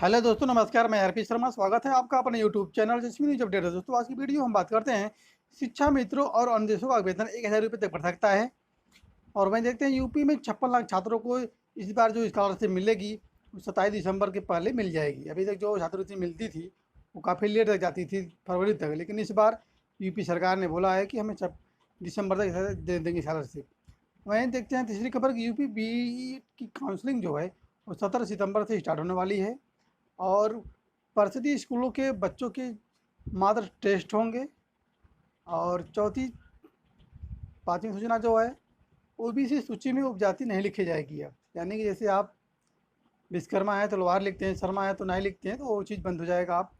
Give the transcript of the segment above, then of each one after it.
Hello दोस्तों, नमस्कार। मैं आरपी शर्मा, स्वागत है आपका अपने यूट्यूब चैनल जिसमें न्यूज अपडेट है। दोस्तों, आज की वीडियो हम बात करते हैं शिक्षा मित्रों और अनुदेशों का वेतन 1000 रुपये तक बढ़ सकता है। और वहीं देखते हैं यूपी में 56 लाख छात्रों को इस बार जो स्कॉलरशिप मिलेगी वो 27 दिसंबर के पहले मिल जाएगी। अभी तक जो छात्रवृत्ति मिलती थी वो काफ़ी लेट तक जाती थी, फरवरी तक, लेकिन इस बार यूपी सरकार ने बोला है कि हमें दिसंबर तक दे देंगे स्कॉलरशिप। वहीं देखते हैं तीसरी खबर की यूपी बी की काउंसलिंग जो है वो 17 सितंबर से स्टार्ट होने वाली है। और परिषदीय स्कूलों के बच्चों के मात्र टेस्ट होंगे। और चौथी पाँचवीं सूचना जो है ओबीसी सूची में उपजाति नहीं लिखी जाएगी अब, यानी कि जैसे आप विश्वकर्मा है तो लोहार लिखते हैं, शर्मा है तो नहीं लिखते हैं, तो वो चीज़ बंद हो जाएगा आप।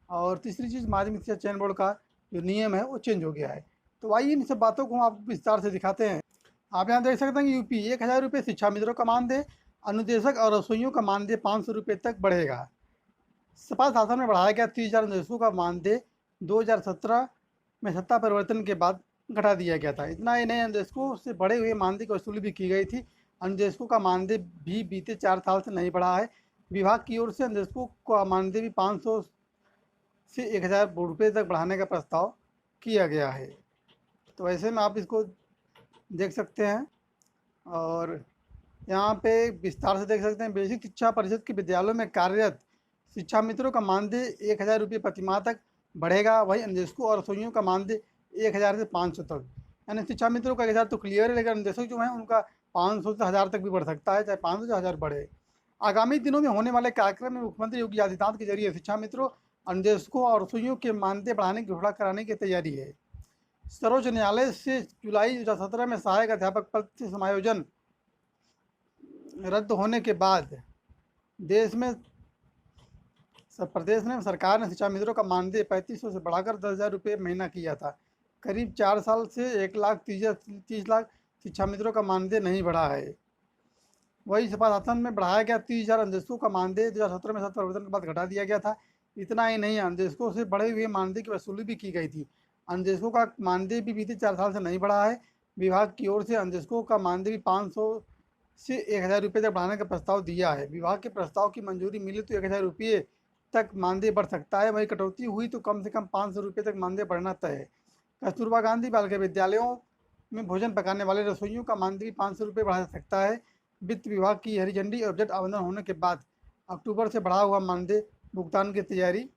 और तीसरी चीज़, माध्यमिक शिक्षा चयन बोर्ड का जो नियम है वो चेंज हो गया है। तो आइए इन सब बातों को हम आपको विस्तार से दिखाते हैं। आप यहाँ देख सकते हैं कि यूपी 1000 रुपये शिक्षा मित्रों का मानदेय, अनुदेशक और रसोइयों का मानदेय 500 रुपये तक बढ़ेगा। सपा शासन में बढ़ाया गया 30,000 अनुदेशकों का मानदेय 2017 में सत्ता परिवर्तन के बाद घटा दिया गया था। इतना ही नहीं, अनुदेशकों से बढ़े हुए मानदेय की वसूली भी की गई थी। अनुदेशकों का मानदेय भी बीते 4 साल से नहीं बढ़ा है। विभाग की ओर से अनुदेशकों का मानदेय भी 500 से 1000 रुपये तक बढ़ाने का प्रस्ताव किया गया है। तो ऐसे में आप इसको देख सकते हैं। और यहाँ पे विस्तार से देख सकते हैं, बेसिक शिक्षा परिषद के विद्यालयों में कार्यरत शिक्षा मित्रों का मानदेय 1000 रुपये प्रति माह तक बढ़ेगा। वहीं अनुदेशकों और रसोइयों का मानदेय 1000 से 500 तक। यानी शिक्षा मित्रों का 1000 तो क्लियर है, लेकिन अनुदेशक जो है उनका 500 से 1000 तक भी बढ़ सकता है, चाहे 500 से 1000 बढ़े। आगामी दिनों में होने वाले कार्यक्रम में मुख्यमंत्री योगी आदित्यनाथ के जरिए शिक्षा मित्रों, अनुदेशकों और रसोइयों के मानदेय बढ़ाने की घोषणा कराने की तैयारी है। सर्वोच्च न्यायालय से जुलाई 2017 में सहायक अध्यापक पद से समायोजन रद्द होने के बाद देश में प्रदेश में सरकार ने शिक्षा मित्रों का मानदेय 3500 से बढ़ाकर 10,000 रुपये महीना किया था। करीब 4 साल से 1,30,00,000 शिक्षा मित्रों का मानदेय नहीं बढ़ा है। वही सपा शासन में बढ़ाया गया 30,000 अनुदेशकों का मानदेय 2017 में सत्ता परिवर्तन के बाद घटा दिया गया था। इतना ही नहीं, अनुदेशकों से बढ़े हुए मानदेय की वसूली भी की गई थी। अनुदेशकों का मानदेय भी बीते 4 साल से नहीं बढ़ा है। विभाग की ओर से अनुदेशकों का मानदेय भी 500 से 1000 रुपये तक बढ़ाने का प्रस्ताव दिया है। विभाग के प्रस्ताव की मंजूरी मिली तो 1000 रुपये तक मानदेय बढ़ सकता है। वहीं कटौती हुई तो कम से कम 500 रुपये तक मानदेय बढ़ना तय है। कस्तूरबा गांधी बालिका विद्यालयों में भोजन पकाने वाले रसोइयों का मानदेय भी 500 रुपये बढ़ा सकता है। वित्त विभाग की हरी झंडी और बजट आवंटन होने के बाद अक्टूबर से बढ़ा हुआ मानदेय भुगतान की तैयारी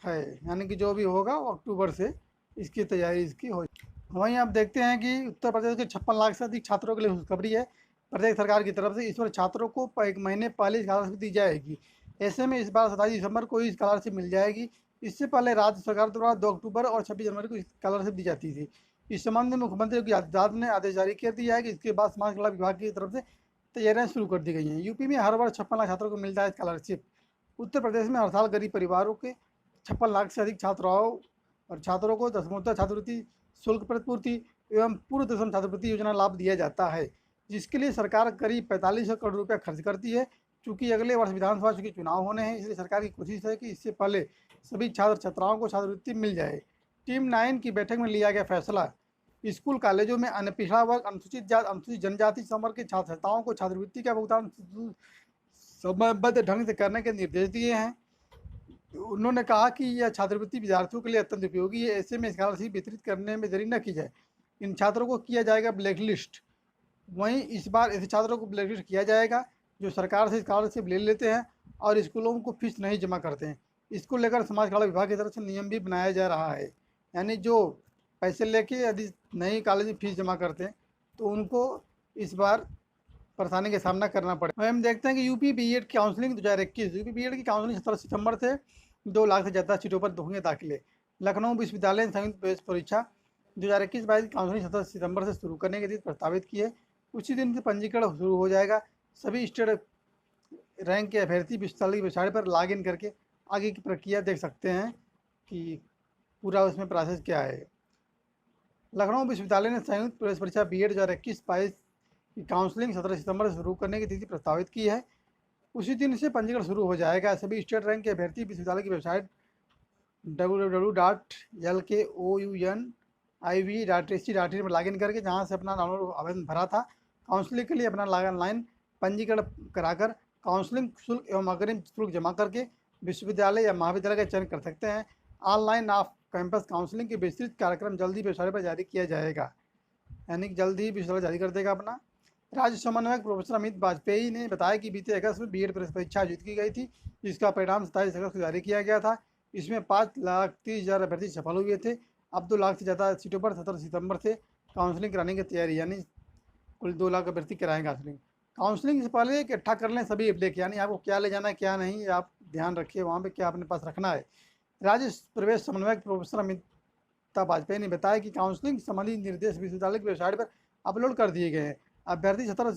है। यानी कि जो भी होगा वो अक्टूबर से इसकी तैयारी इसकी हो। वहीं आप देखते हैं कि उत्तर प्रदेश के 56 लाख से अधिक छात्रों के लिए खुशखबरी है। प्रदेश सरकार की तरफ से इस बार छात्रों को एक महीने पहले स्कॉलरशिप दी जाएगी। ऐसे में इस बार 27 दिसंबर को ही स्कॉलरशिप मिल जाएगी। इससे पहले राज्य सरकार द्वारा 2 अक्टूबर और 26 जनवरी को स्कॉलरशिप दी जाती थी। इस संबंध में मुख्यमंत्री योगी आदित्यनाथ ने आदेश जारी कर दिया है कि इसके बाद समाज कल्याण विभाग की तरफ से तैयारियां शुरू कर दी गई हैं। यूपी में हर वर्ष 56 लाख छात्रों को मिलता है स्कॉलरशिप। उत्तर प्रदेश में हर साल गरीब परिवारों के 56 लाख से अधिक छात्राओं और छात्रों को दसमोत्तर छात्रवृत्ति, शुल्क प्रतिपूर्ति एवं पूर्व दसम छात्रवृत्ति योजना लाभ दिया जाता है, जिसके लिए सरकार करीब 4500 करोड़ रुपया खर्च करती है। चूंकि अगले वर्ष विधानसभा के चुनाव होने हैं, इसलिए सरकार की कोशिश है कि इससे पहले सभी छात्र छात्राओं को छात्रवृत्ति मिल जाए। टीम 9 की बैठक में लिया गया फैसला। स्कूल कॉलेजों में अन्य पिछड़ा वर्ग, अनुसूचित जाति, अनुसूचित जनजाति संवर्ग के छात्र छात्राओं को छात्रवृत्ति का भुगतान समयबद्ध ढंग से करने के निर्देश दिए हैं। उन्होंने कहा कि यह छात्रवृत्ति विद्यार्थियों के लिए अत्यंत उपयोगी है। ऐसे में स्कॉलरशिप वितरित करने में देरी न की जाए। इन छात्रों को किया जाएगा ब्लैकलिस्ट। वहीं इस बार ऐसे छात्रों को ब्लैकलिस्ट किया जाएगा जो सरकार से स्कॉलरशिप ले लेते हैं और स्कूलों को फीस नहीं जमा करते हैं। इसको लेकर समाज कल्याण विभाग की तरफ से नियम भी बनाया जा रहा है। यानी जो पैसे लेके यदि नई कॉलेज में फीस जमा करते हैं तो उनको इस बार परेशानी का सामना करना पड़े। हम देखते हैं कि UP BEd counselling 2021, UP BEd की काउंसलिंग 17 सितंबर से 2 लाख से ज़्यादा सीटों पर होंगे दाखिले। लखनऊ विश्वविद्यालय ने संयुक्त प्रवेश परीक्षा 2021-22 की काउंसलिंग 17 सितंबर से शुरू करने की तिथि प्रस्तावित की है। उसी दिन से पंजीकरण शुरू हो जाएगा। सभी स्टेट रैंक के अभ्यर्थी विश्वविद्यालय की वेबसाइट पर लॉग इन करके आगे की प्रक्रिया देख सकते हैं कि पूरा उसमें प्रोसेस क्या है। लखनऊ विश्वविद्यालय ने संयुक्त प्रवेश परीक्षा बीएड 2021-22 की काउंसलिंग 17 सितंबर से शुरू करने की तिथि प्रस्तावित की है। उसी दिन से पंजीकरण शुरू हो जाएगा। सभी स्टेट रैंक के अभ्यर्थी विश्वविद्यालय की वेबसाइट www.lkouniv.ac.in पर लॉगिन करके जहां से अपना डाउनलोड आवेदन भरा था काउंसलिंग के लिए अपना ऑनलाइन पंजीकरण कराकर काउंसलिंग शुल्क एवं अग्रिम शुल्क जमा करके विश्वविद्यालय या महाविद्यालय का चयन कर सकते हैं। ऑनलाइन ऑफ कैंपस काउंसलिंग के विस्तृत कार्यक्रम जल्दी वेबसाइट पर जारी किया जाएगा, यानी कि जल्द ही विश्वविद्यालय जारी कर देगा अपना। राज्य समन्वयक प्रोफेसर अमित वाजपेयी ने बताया कि बीते अगस्त में बीएड परीक्षा आयोजित की गई थी, जिसका परिणाम 27 अगस्त को जारी किया गया था। इसमें 5,30,000 अभ्यर्थी सफल हुए थे। अब 2 लाख से ज़्यादा सीटों पर 17 सितंबर से काउंसलिंग कराने की तैयारी, यानी कुल 2 लाख अभ्यर्थी कराएंगे काउंसलिंग। काउंसलिंग से पहले इकट्ठा कर लें सभी अप्लीक, यानी आपको क्या ले जाना है क्या नहीं, आप ध्यान रखिए वहाँ पे क्या अपने पास रखना है। राज्य प्रवेश समन्वयक प्रोफेसर अमिता वाजपेयी ने बताया कि काउंसलिंग संबंधी निर्देश विश्वविद्यालय की वेबसाइट पर अपलोड कर दिए गए हैं। अभ्यर्थी 17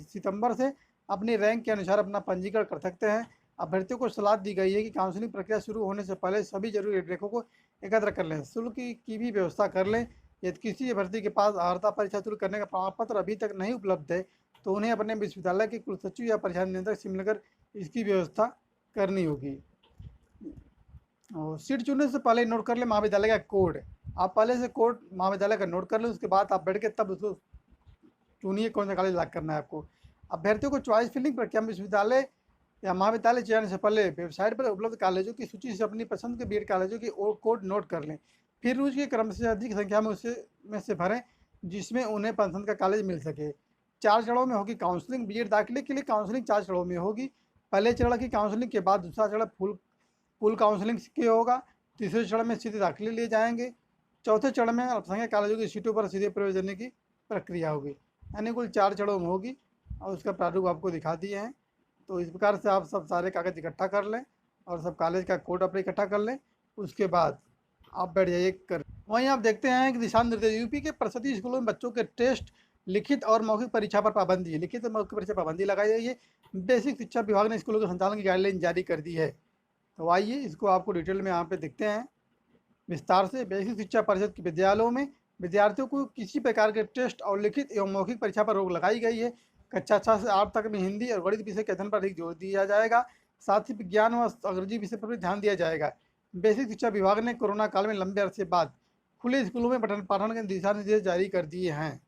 सितंबर से अपनी रैंक के अनुसार अपना पंजीकरण कर सकते हैं। अभ्यर्थियों को सलाह दी गई है कि काउंसलिंग प्रक्रिया शुरू होने से पहले सभी जरूरी अभिलेखों को एकत्र कर लें, शुल्क की भी व्यवस्था कर लें। यदि किसी अभ्यर्थी के पास अर्हता परीक्षा शुरू करने का प्रमाण पत्र अभी तक नहीं उपलब्ध है, तो उन्हें अपने विश्वविद्यालय के कुलसचिव या परीक्षा नियंत्रक से मिलकर इसकी व्यवस्था करनी होगी। और सीट चुनने से पहले नोट कर ले महाविद्यालय का कोड। आप पहले से कोड महाविद्यालय का नोट कर ले, उसके बाद आप बैठ के तब उसको चुनिए कौन सा कॉलेज लॉक करना है आपको। अभ्यर्थियों को चॉइस फिलिंग प्रक्रिया में विश्वविद्यालय या महाविद्यालय चयन से पहले वेबसाइट पर उपलब्ध कॉलेजों की सूची से अपनी पसंद के बीएड कॉलेजों की कोड नोट कर लें। फिर उसके क्रम से अधिक संख्या में से भरें जिसमें उन्हें पसंद का कॉलेज मिल सके। 4 चरणों में होगी काउंसलिंग। बीएड दाखिले के लिए काउंसलिंग 4 चरणों में होगी। पहले चरण की काउंसलिंग के बाद दूसरा चरण फुल काउंसलिंग के होगा। तीसरे चरण में सीधे दाखिले लिए जाएंगे। चौथे चरण में अल्पसंख्यक कॉलेजों की सीटों पर सीधे प्रवेश देने की प्रक्रिया होगी, यानी कुल 4 चरणों में होगी और उसका प्रारूप आपको दिखा दिए हैं। तो इस प्रकार से आप सब सारे कागज़ इकट्ठा कर लें और सब कॉलेज का कोड अपने इकट्ठा कर लें, उसके बाद आप बैठ जाइए कर। वहीं आप देखते हैं कि दिशा निर्देश यूपी के परिषदीय स्कूलों में बच्चों के टेस्ट, लिखित और मौखिक परीक्षा पर पाबंदी है। लिखित और मौखिक परीक्षा पाबंदी लगाई गई है। बेसिक शिक्षा विभाग ने स्कूलों के संचालन की गाइडलाइन जारी कर दी है। तो आइए इसको आपको डिटेल में यहाँ पे देखते हैं विस्तार से। बेसिक शिक्षा परिषद के विद्यालयों में विद्यार्थियों को किसी प्रकार के टेस्ट और लिखित एवं मौखिक परीक्षा पर रोक लगाई गई है। कक्षा 6 से 8 तक में हिंदी और गणित विषय के अध्ययन पर अधिक जोर दिया जाएगा। साथ ही विज्ञान व अंग्रेजी विषय पर भी ध्यान दिया जाएगा। बेसिक शिक्षा विभाग ने कोरोना काल में लंबे अरसे बाद खुले स्कूलों में पठन पाठन के दिशा निर्देश जारी कर दिए हैं।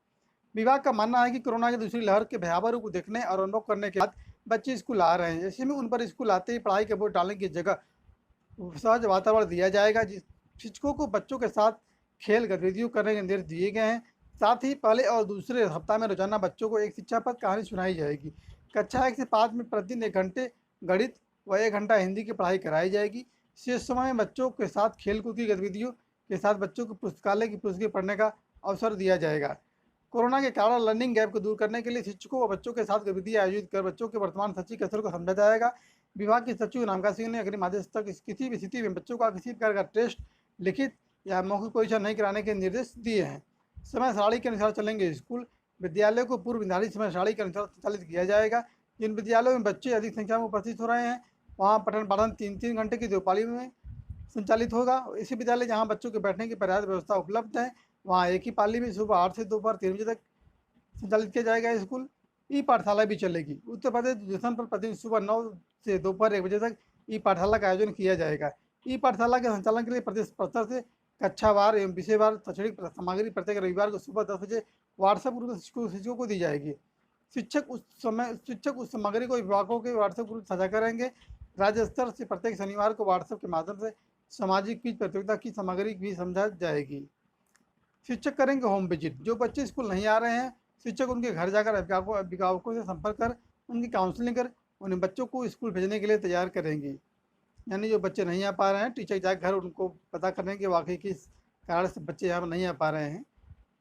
विभाग का मानना है कि कोरोना की दूसरी लहर के भयावह रूप को देखने और अनुभव करने के बाद बच्चे स्कूल आ रहे हैं। ऐसे में उन पर स्कूल आते ही पढ़ाई के बोझ डालने की जगह सहज वातावरण दिया जाएगा। जिस शिक्षकों को बच्चों के साथ खेल गतिविधियों करने के निर्देश दिए गए हैं। साथ ही पहले और दूसरे सप्ताह में रोजाना बच्चों को एक शिक्षा पर कहानी सुनाई जाएगी। कक्षा 1 से 5 में प्रतिदिन 1 घंटे गणित व 1 घंटा हिंदी की पढ़ाई कराई जाएगी। शेष समय में बच्चों के साथ खेलकूद की गतिविधियों के साथ बच्चों को पुस्तकालय की पुस्तकें पढ़ने का अवसर दिया जाएगा। कोरोना के कारण लर्निंग गैप को दूर करने के लिए शिक्षकों व बच्चों के साथ गतिविधियाँ आयोजित कर बच्चों के वर्तमान शैक्षिक असर को समझा जाएगा। विभाग के सचिव नामका सिंह ने अग्रिम आदेश तक किसी भी स्थिति में बच्चों का किसी प्रकार का टेस्ट, लिखित या मौखिक परीक्षा नहीं कराने के निर्देश दिए हैं। समय सारणी के अनुसार चलेंगे स्कूल। विद्यालयों को पूर्व निर्धारित समय सारणी के अनुसार संचालित किया जाएगा। जिन विद्यालयों में बच्चे अधिक संख्या में उपस्थित हो रहे हैं वहाँ पठन पाठन 3-3 घंटे की 2 पाली में संचालित होगा। ऐसे विद्यालय जहाँ बच्चों के बैठने की पर्याप्त व्यवस्था उपलब्ध है वहाँ एक ही पाली में सुबह 8 से दोपहर 3 बजे तक संचालित किया जाएगा स्कूल। ई पाठशाला भी चलेगी। उत्तर प्रदेश दूरदर्शन पर प्रतिदिन सुबह 9 से दोपहर 1 बजे तक ई पाठशाला का आयोजन किया जाएगा। ई पाठशाला के संचालन के लिए प्रदेश स्तर से कक्षावार एवं विषयवार शैक्षणिक सामग्री प्रत्येक रविवार को सुबह 10 बजे व्हाट्सएप ग्रुप शिक्षकों को दी जाएगी। शिक्षक उस सामग्री को विभागों के व्हाट्सएप ग्रुप साझा करेंगे। राज्य स्तर से प्रत्येक शनिवार को व्हाट्सएप के माध्यम से सामाजिक क्विज प्रतियोगिता की सामग्री भी समझा जाएगी। शिक्षक करेंगे होम विजिट। जो बच्चे स्कूल नहीं आ रहे हैं शिक्षक उनके घर जाकर अभिभावकों से संपर्क कर उनकी काउंसलिंग कर उन्हें बच्चों को स्कूल भेजने के लिए तैयार करेंगे। यानी जो बच्चे नहीं आ पा रहे हैं टीचर जाकर घर उनको पता करने के वाकई किस कारण से बच्चे यहाँ नहीं आ पा रहे हैं।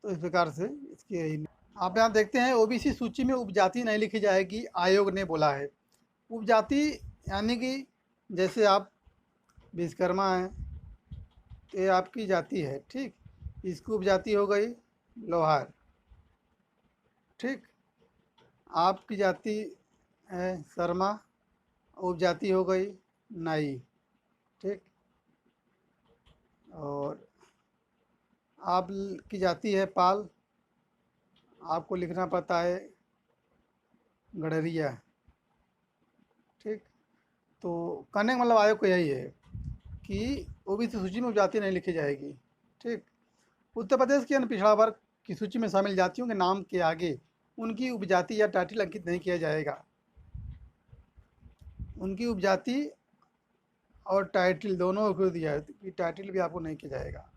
तो इस प्रकार से इसकी आप यहाँ देखते हैं ओबीसी सूची में उपजाति नहीं लिखी जाएगी, आयोग ने बोला है। उपजाति यानी कि जैसे आप विश्वकर्मा हैं, ये आपकी जाति है, ठीक। इसकी उपजाति हो गई लोहार, ठीक। आपकी जाति है शर्मा, उपजाति हो गई नाई, ठीक। और आपकी जाति है पाल, आपको लिखना पड़ता है गडरिया, ठीक। तो कहने का मतलब आयोग को यही है कि ओबीसी सूची में उपजाति नहीं लिखी जाएगी, ठीक। उत्तर प्रदेश के अन्य पिछड़ा वर्ग की सूची में शामिल जातियों के नाम के आगे उनकी उपजाति या टाइटल अंकित नहीं किया जाएगा। उनकी उपजाति और टाइटल दोनों को दिया है कि टाइटल भी आपको नहीं किया जाएगा।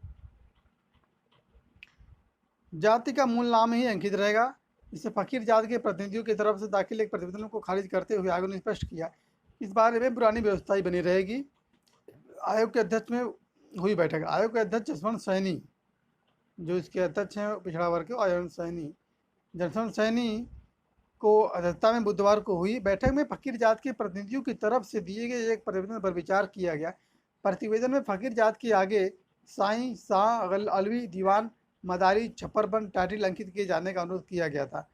जाति का मूल नाम ही अंकित रहेगा। इसे फकीर जाति के प्रतिनिधियों की तरफ से दाखिल एक प्रतिवेदन को खारिज करते हुए आयोग ने स्पष्ट किया इस बारे में पुरानी व्यवस्था ही बनी रहेगी। आयोग के अध्यक्ष में हुई बैठक। आयोग के अध्यक्ष जसवंत सैनी, जो इसके अध्यक्ष हैं पिछड़ा वर्ग के आयोग सैनी, जसवंत सैनी को अध्यक्षता में बुधवार को हुई बैठक में फकीर जात के प्रतिनिधियों की तरफ से दिए गए एक प्रतिवेदन पर विचार किया गया। प्रतिवेदन में फकीर जात के आगे साईं, शाह, अलवी, दीवान, मदारी, छप्परबंद टाइटल अंकित किए जाने का अनुरोध किया गया था।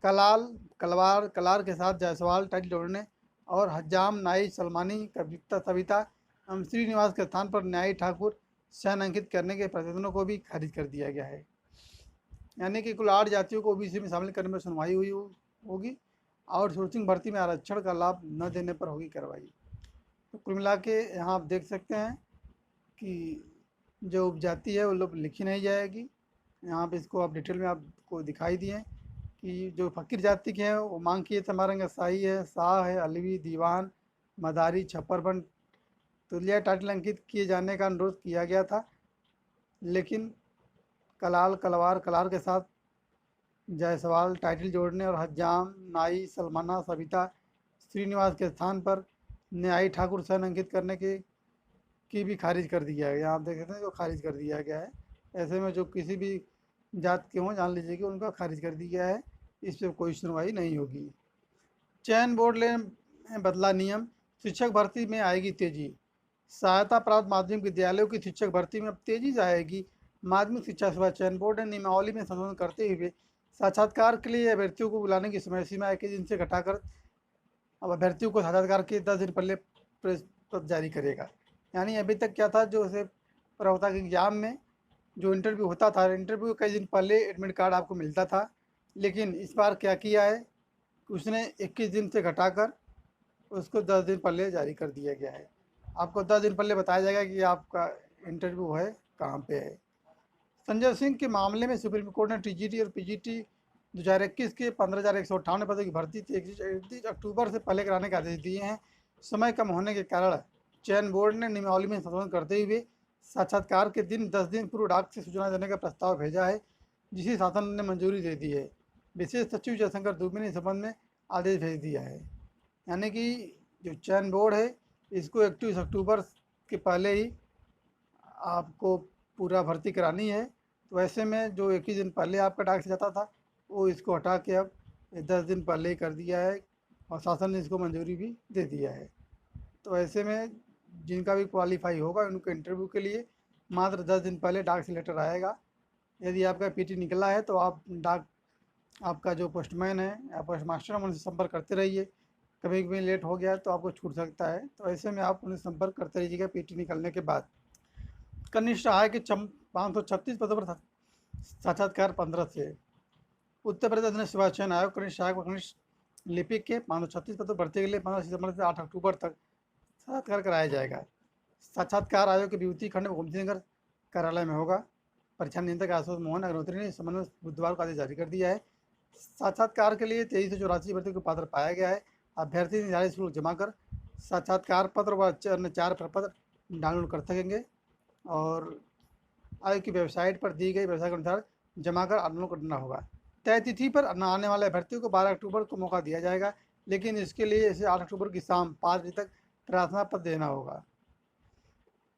कलाल, कलवार, कलार के साथ जायसवाल टाइटल जोड़ने और हज्जाम, नाई, सलमानी, कविता, सविता एवं श्रीनिवास के स्थान पर न्यायी ठाकुर सैन अंकित करने के प्रतिवेदनों को भी खारिज कर दिया गया है। यानी कि कुल 8 जातियों को ओबीसी में शामिल करने में सुनवाई हुई होगी। आउटसोर्सिंग भर्ती में आरक्षण का लाभ न देने पर होगी कार्रवाई। तो कुल मिला के यहाँ आप देख सकते हैं कि जो उपजाति है वो लोग लिखी नहीं जाएगी। यहाँ पे इसको आप डिटेल में आपको दिखाई दिए कि जो फकीर जाति के हैं वो मांग किए थे हमारे शाही है, शाह है, अलवी, दीवान, मदारी, छप्परबंद तुलिया टाइटल अंकित किए जाने का अनुरोध किया गया था, लेकिन कलाल, कलवार, कलार के साथ जायसवाल टाइटल जोड़ने और हज्जाम, नाई, सलमाना, सविता, श्रीनिवास के स्थान पर न्यायी ठाकुर सैन अंकित करने की भी खारिज कर दिया गया। आप देख सकते हैं जो खारिज कर दिया गया है। ऐसे में जो किसी भी जात के हों जान लीजिए कि उनका खारिज कर दिया है, इस पर कोई सुनवाई नहीं होगी। चयन बोर्ड में बदला नियम, शिक्षक भर्ती में आएगी तेजी। सहायता प्राप्त माध्यमिक विद्यालयों की शिक्षक भर्ती में अब तेजी से आएगी। माध्यमिक शिक्षा सेवा चयन बोर्ड ने नियमावली में संशोधन करते हुए साक्षात्कार के लिए अभ्यर्थियों को बुलाने की समय सीमा 21 दिन से घटाकर अब अभ्यर्थियों को साक्षात्कार के 10 दिन पहले प्रेस पत्र जारी करेगा। यानी अभी तक क्या था, जो उसे प्रवक्ता के एग्जाम में जो इंटरव्यू होता था, इंटरव्यू कई दिन पहले एडमिट कार्ड आपको मिलता था, लेकिन इस बार क्या किया है, उसने 21 दिन से घटाकर उसको 10 दिन पहले जारी कर दिया गया है। आपको 10 दिन पहले बताया जाएगा कि आपका इंटरव्यू है कहाँ पे है। संजय सिंह के मामले में सुप्रीम कोर्ट ने टीजीटी और पीजीटी 2021 के 15,158 पदों की भर्ती 31 अक्टूबर से पहले कराने के आदेश दिए हैं। समय कम होने के कारण चयन बोर्ड ने नियमावली में संशोधन करते हुए साक्षात्कार के दिन 10 दिन पूर्व डाक से सूचना देने का प्रस्ताव भेजा है, जिसे शासन ने मंजूरी दे दी है। विशेष सचिव जयशंकर दुबे ने इस संबंध में आदेश भेज दिया है। यानी कि जो चयन बोर्ड है इसको 31 अक्टूबर के पहले ही आपको पूरा भर्ती करानी है। तो ऐसे में जो 21 दिन पहले आपका डाक से जाता था वो इसको हटा के अब 10 दिन पहले ही कर दिया है और शासन ने इसको मंजूरी भी दे दिया है। तो ऐसे में जिनका भी क्वालिफाई होगा उनको इंटरव्यू के लिए मात्र 10 दिन पहले डाक से लेटर आएगा। यदि आपका पीटी निकला है तो आप आपका जो पोस्टमैन है या पोस्ट मास्टर है उनसे संपर्क करते रहिए। कभी कभी लेट हो गया तो आपको छूट सकता है, तो ऐसे में आप उन्हें संपर्क करते रहिएगा पीटी निकलने के बाद। कनिष्ठ आय के 536 पदों पर साक्षात्कार 15 से। उत्तर प्रदेश ने सेवा चयन आयोग कनिष्ठ आयोग व कनिष्ठ लिपिक के 536 पदों भर्ती के लिए 15 सितंबर से 8 अक्टूबर तक साक्षात्कार कराया जाएगा। साक्षात्कार आयोग के विभूति खंड गोमती नगर कार्यालय में होगा। परीक्षा नियंत्रक आशुतोष मोहन अग्निहोत्री ने इस संबंध में बुधवार को आदेश जारी कर दिया है। साक्षात्कार के लिए 2384 भर्ती को पात्र पाया गया है। अभ्यर्थी निर्धारित शुल्क जमा कर साक्षात्कार पत्र व अन्य 4 प्रपत्र डाउनलोड कर सकेंगे और आयोग की वेबसाइट पर दी गई वेबसाइट के अनुसार जमा कर डाउनलोड करना होगा। तय तिथि पर न आने वाले अभ्यर्थियों को 12 अक्टूबर को मौका दिया जाएगा, लेकिन इसके लिए इसे 8 अक्टूबर की शाम 5 बजे तक प्रार्थना पत्र देना होगा।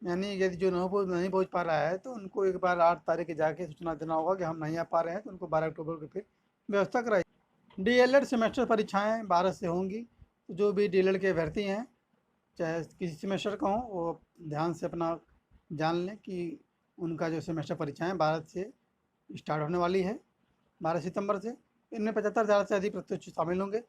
यानी यदि जो नहीं पहुँच पा रहा है तो उनको एक बार 8 तारीख के जाके सूचना देना होगा कि हम नहीं आ पा रहे हैं, तो उनको 12 अक्टूबर को फिर व्यवस्था कराई। डीएलएड सेमेस्टर परीक्षाएं 12 से होंगी। तो जो भी डीएलएड के अभ्यर्थी हैं चाहे किसी सेमेस्टर का हों वो ध्यान से अपना जान लें कि उनका जो सेमेस्टर परीक्षाएं 12 से स्टार्ट होने वाली है, 12 सितंबर से। इनमें 75,000 से अधिक प्रत्याशी शामिल होंगे।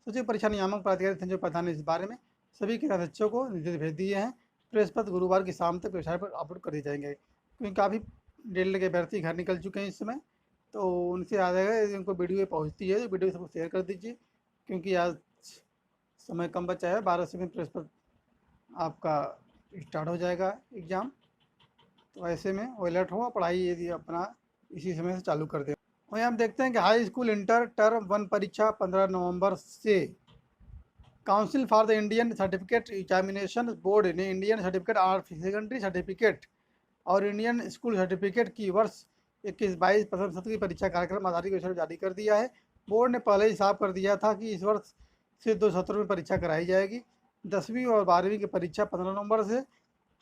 सचिव परीक्षा नियामक प्राधिकारी संजय प्रधान ने इस बारे में सभी के अध्यक्षों को निर्देश भेज दिए हैं। प्रेस पत्र गुरुवार की शाम तक वेबसाइट पर अपलोड कर दिए जाएंगे, क्योंकि काफ़ी डीएलएड के अभ्यर्थी घर निकल चुके हैं इस समय। तो उनसे आ जाएगा, यदि उनको वीडियो पहुँचती है तो वीडियो सबको शेयर कर दीजिए, क्योंकि आज समय कम बचा है। 12 से में प्रेस पर आपका स्टार्ट हो जाएगा एग्ज़ाम। तो ऐसे में वो अलर्ट हो, पढ़ाई यदि अपना इसी समय से चालू कर दें। वहीं हम देखते हैं कि हाई स्कूल इंटर टर्म 1 परीक्षा 15 नवंबर से council for the Indian certificate examination board ने इंडियन सर्टिफिकेट और सेकेंडरी सर्टिफिकेट और इंडियन स्कूल सर्टिफिकेट की वर्ष 21-22 प्रथम सत्र की परीक्षा कार्यक्रम आधारित वेबसाइट जारी कर दिया है। बोर्ड ने पहले ही साफ कर दिया था कि इस वर्ष से 2 सत्रों में परीक्षा कराई जाएगी। 10वीं और 12वीं की परीक्षा 15 नवंबर से,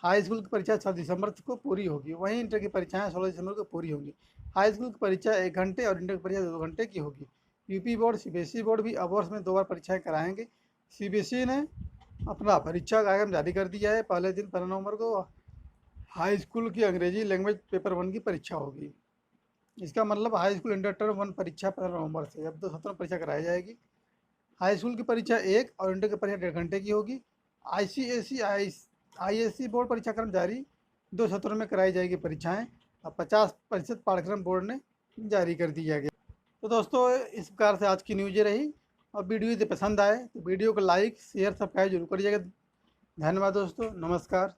हाई स्कूल की परीक्षा 6 दिसंबर को पूरी होगी। वहीं इंटर की परीक्षाएं 16 दिसंबर को पूरी होंगी। हाई स्कूल की परीक्षा 1 घंटे और इंटर की परीक्षा 2 घंटे की होगी। यूपी बोर्ड, सीबीएसई बोर्ड भी अब वर्ष में 2 बार परीक्षाएं कराएंगे। सीबीएसई ने अपना परीक्षा कार्यक्रम जारी कर दिया है। पहले दिन 15 नवंबर को हाई स्कूल की अंग्रेजी लैंग्वेज पेपर 1 की परीक्षा होगी। इसका मतलब हाई स्कूल इंटर टर्म 1 परीक्षा 15 नवंबर से, अब 2 सत्रों में परीक्षा कराई जाएगी। हाई स्कूल की परीक्षा 1 और इंटर की परीक्षा 1.5 घंटे की होगी। आईएससी बोर्ड परीक्षा क्रम जारी, 2 सत्रों में कराई जाएगी परीक्षाएं। अब 50% पाठ्यक्रम बोर्ड ने जारी कर दिया गया। तो दोस्तों, इस प्रकार से आज की न्यूज़ रही। और वीडियो यदि पसंद आए तो वीडियो को लाइक शेयर सब्सक्राइब जरूर करिएगा। धन्यवाद दोस्तों, नमस्कार।